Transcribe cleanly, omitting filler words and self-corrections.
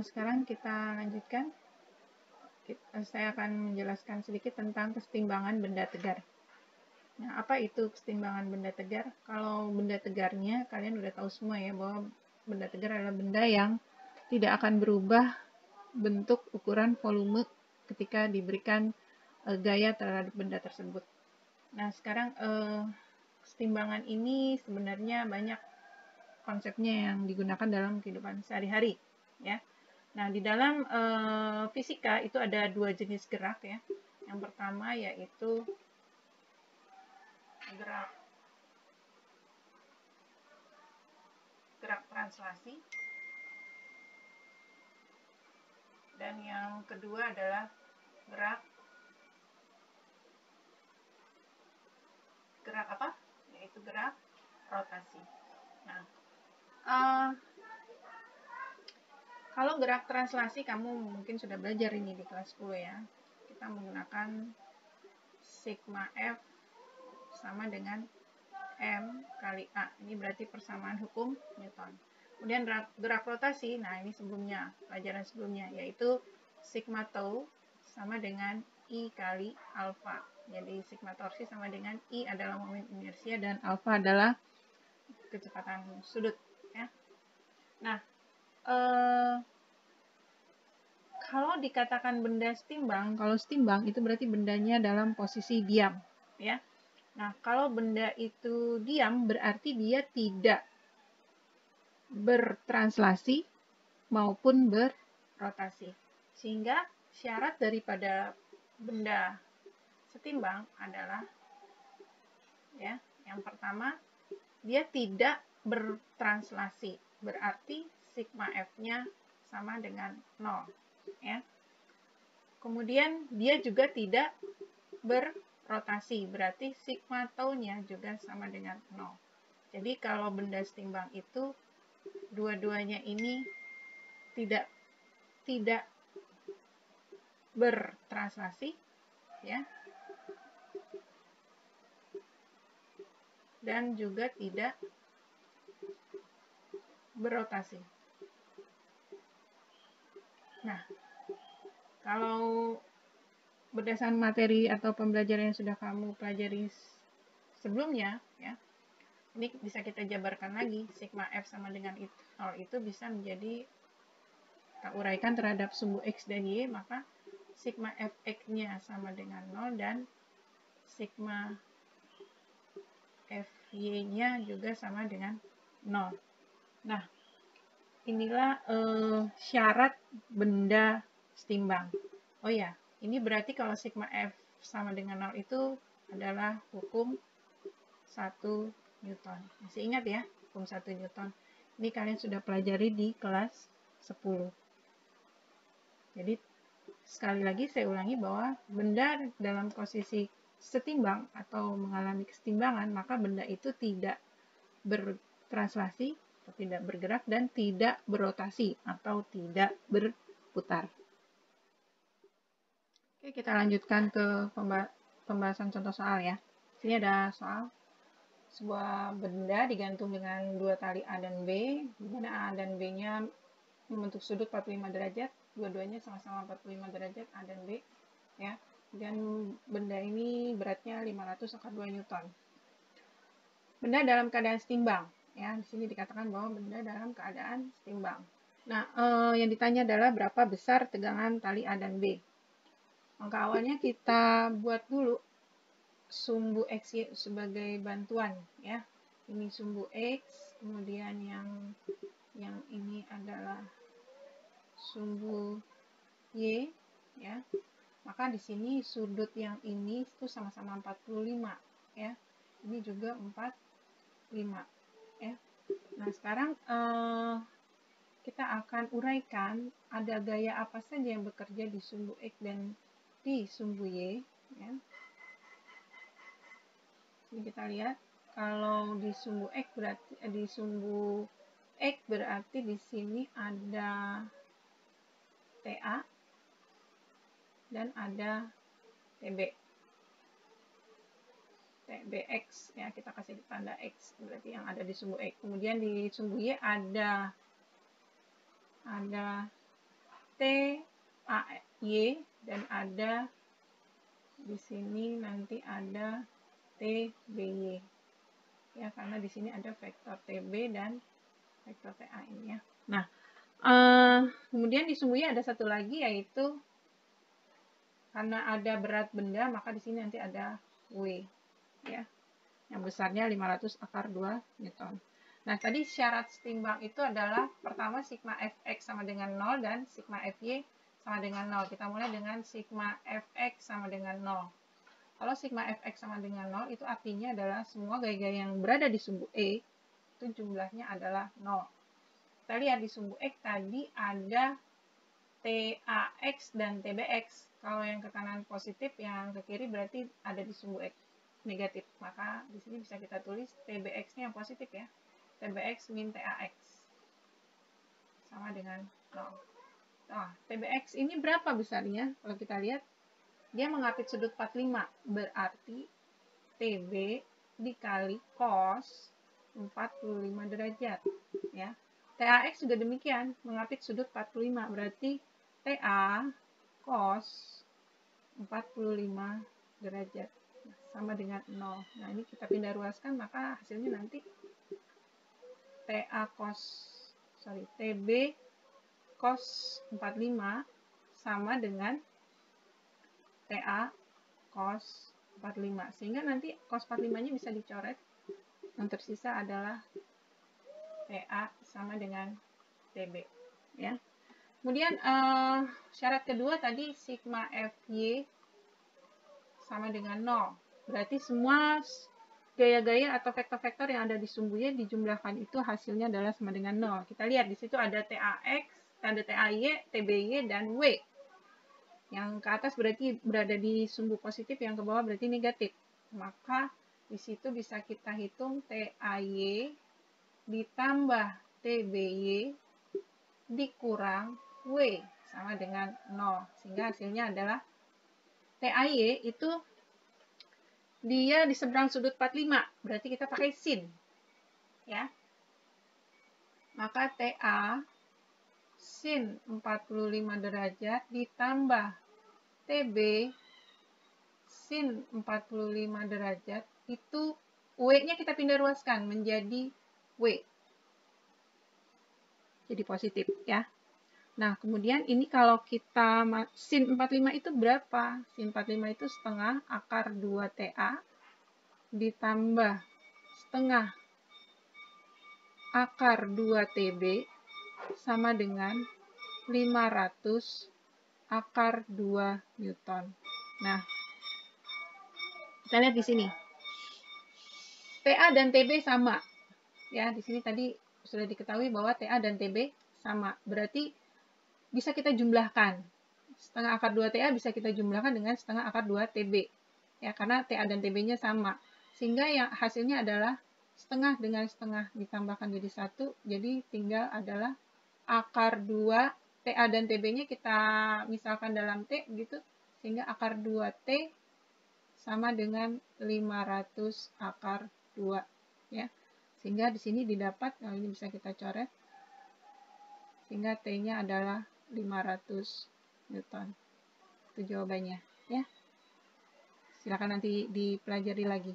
Sekarang kita lanjutkan. Saya akan menjelaskan sedikit tentang kesetimbangan benda tegar. Nah, apa itu kesetimbangan benda tegar? Kalau benda tegarnya, kalian udah tahu semua ya, bahwa benda tegar adalah benda yang tidak akan berubah bentuk, ukuran, volume ketika diberikan gaya terhadap benda tersebut. Nah, sekarang kesetimbangan ini sebenarnya banyak konsepnya yang digunakan dalam kehidupan sehari-hari, ya. Nah, di dalam fisika itu ada dua jenis gerak ya. Yang pertama yaitu gerak translasi, dan yang kedua adalah gerak apa? Yaitu gerak rotasi. Nah, kalau gerak translasi kamu mungkin sudah belajar ini di kelas 10 ya. Kita menggunakan sigma F sama dengan M kali A. Ini berarti persamaan hukum Newton. Kemudian gerak rotasi, nah ini sebelumnya, pelajaran sebelumnya, yaitu sigma tau sama dengan I kali alfa. Jadi sigma torsi sama dengan I adalah momen inersia dan alfa adalah kecepatan sudut. Ya. Nah, kalau dikatakan benda setimbang, kalau setimbang itu berarti bendanya dalam posisi diam. Ya. Nah, kalau benda itu diam berarti dia tidak bertranslasi maupun berrotasi. Sehingga syarat daripada benda setimbang adalah ya, yang pertama dia tidak bertranslasi. Berarti sigma F-nya sama dengan 0, ya. Kemudian dia juga tidak berrotasi, berarti sigma tau-nya juga sama dengan 0. Jadi kalau benda setimbang itu dua-duanya ini tidak bertranslasi, ya, dan juga tidak berrotasi. Nah, kalau berdasarkan materi atau pembelajaran yang sudah kamu pelajari sebelumnya, ya, ini bisa kita jabarkan lagi. Sigma F sama dengan 0 itu bisa menjadi kita uraikan terhadap sumbu X dan Y, maka sigma Fx-nya sama dengan 0 dan sigma Fy-nya juga sama dengan 0. Nah, inilah syarat benda setimbang. Oh ya, ini berarti kalau sigma F sama dengan 0 itu adalah hukum 1 Newton. Masih ingat ya, hukum 1 Newton. Ini kalian sudah pelajari di kelas 10. Jadi, sekali lagi saya ulangi bahwa benda dalam posisi setimbang atau mengalami kesetimbangan, maka benda itu tidak bertranslasi, atau tidak bergerak, dan tidak berrotasi, atau tidak berputar. Oke, kita lanjutkan ke pembahasan contoh soal ya. Sini ada soal. Sebuah benda digantung dengan dua tali A dan B, di mana A dan B-nya membentuk sudut 45 derajat, dua-duanya sama-sama 45 derajat A dan B, ya. Dan benda ini beratnya 500 angka 2 Newton. Benda dalam keadaan setimbang, ya. Di sini dikatakan bahwa benda dalam keadaan setimbang. Nah, yang ditanya adalah berapa besar tegangan tali A dan B. Langkah awalnya kita buat dulu sumbu X sebagai bantuan, ya. Ini sumbu X, kemudian yang ini adalah sumbu Y, ya. Maka di sini sudut yang ini itu sama-sama 45, ya. Ini juga 45, ya. Nah, sekarang kita akan uraikan ada gaya apa saja yang bekerja di sumbu X dan di sumbu Y, ya. Ini kita lihat, kalau di sumbu X berarti di sini ada TA dan ada TB. TBX, ya, kita kasih tanda X, berarti yang ada di sumbu X. Kemudian di sumbu Y ada TAY dan ada di sini nanti ada TBY. Ya, karena di sini ada vektor TB dan vektor TA ini ya. Nah, kemudian di sumbunya ada satu lagi, yaitu karena ada berat benda, maka di sini nanti ada W, ya, yang besarnya 500 akar 2 Newton. Nah, tadi syarat setimbang itu adalah pertama sigma Fx sama dengan 0 dan sigma Fy sama dengan 0. Kita mulai dengan sigma Fx sama dengan 0. Kalau sigma Fx sama dengan 0, itu artinya adalah semua gaya-gaya yang berada di sumbu E, itu jumlahnya adalah 0. Kita lihat di sumbu X tadi ada TAX dan TBX. Kalau yang ke kanan positif, yang ke kiri berarti ada di sumbu X negatif. Maka di sini bisa kita tulis TBX-nya yang positif ya. TBX min TAX sama dengan 0. Nah, TBX ini berapa besarnya? Kalau kita lihat, dia mengapit sudut 45. Berarti TB dikali cos 45 derajat. Ya. TAX juga demikian, mengapit sudut 45. Berarti TA cos 45 derajat. Sama dengan 0. Nah, ini kita pindah ruaskan, maka hasilnya nanti TB cos 45 sama dengan TA cos 45. Sehingga nanti cos 45-nya bisa dicoret. Yang tersisa adalah TA sama dengan TB. Ya. Kemudian syarat kedua tadi sigma Fy sama dengan 0. Berarti semua gaya-gaya atau vektor-vektor yang ada di sumbunya dijumlahkan itu hasilnya adalah sama dengan 0. Kita lihat di situ ada TAX, ada TAY, TBY, dan W. Yang ke atas berarti berada di sumbu positif, yang ke bawah berarti negatif. Maka di situ bisa kita hitung TAY ditambah TBY dikurang W sama dengan 0. Sehingga hasilnya adalah TAY itu dia di seberang sudut 45. Berarti kita pakai sin. Ya. Maka TA sin 45 derajat ditambah TB sin 45 derajat itu W-nya kita pindah ruaskan menjadi W. Jadi positif ya. Nah, kemudian ini kalau kita sin 45 itu berapa? Sin 45 itu setengah akar 2TA ditambah setengah akar 2TB sama dengan 500 akar 2 Newton. Nah, kita lihat di sini. TA dan TB sama. Ya, di sini tadi sudah diketahui bahwa TA dan TB sama. Berarti bisa kita jumlahkan. Setengah akar 2 TA bisa kita jumlahkan dengan setengah akar 2 TB. Ya, karena TA dan TB-nya sama. Sehingga yang hasilnya adalah setengah dengan setengah ditambahkan jadi 1. Jadi tinggal adalah akar 2 TA dan TB-nya kita misalkan dalam T gitu. Sehingga akar 2T sama dengan 500 akar 2. Ya. Sehingga di sini didapat, nah ini bisa kita coret. Sehingga T-nya adalah 500 Newton. Itu jawabannya, ya. Silakan nanti dipelajari lagi.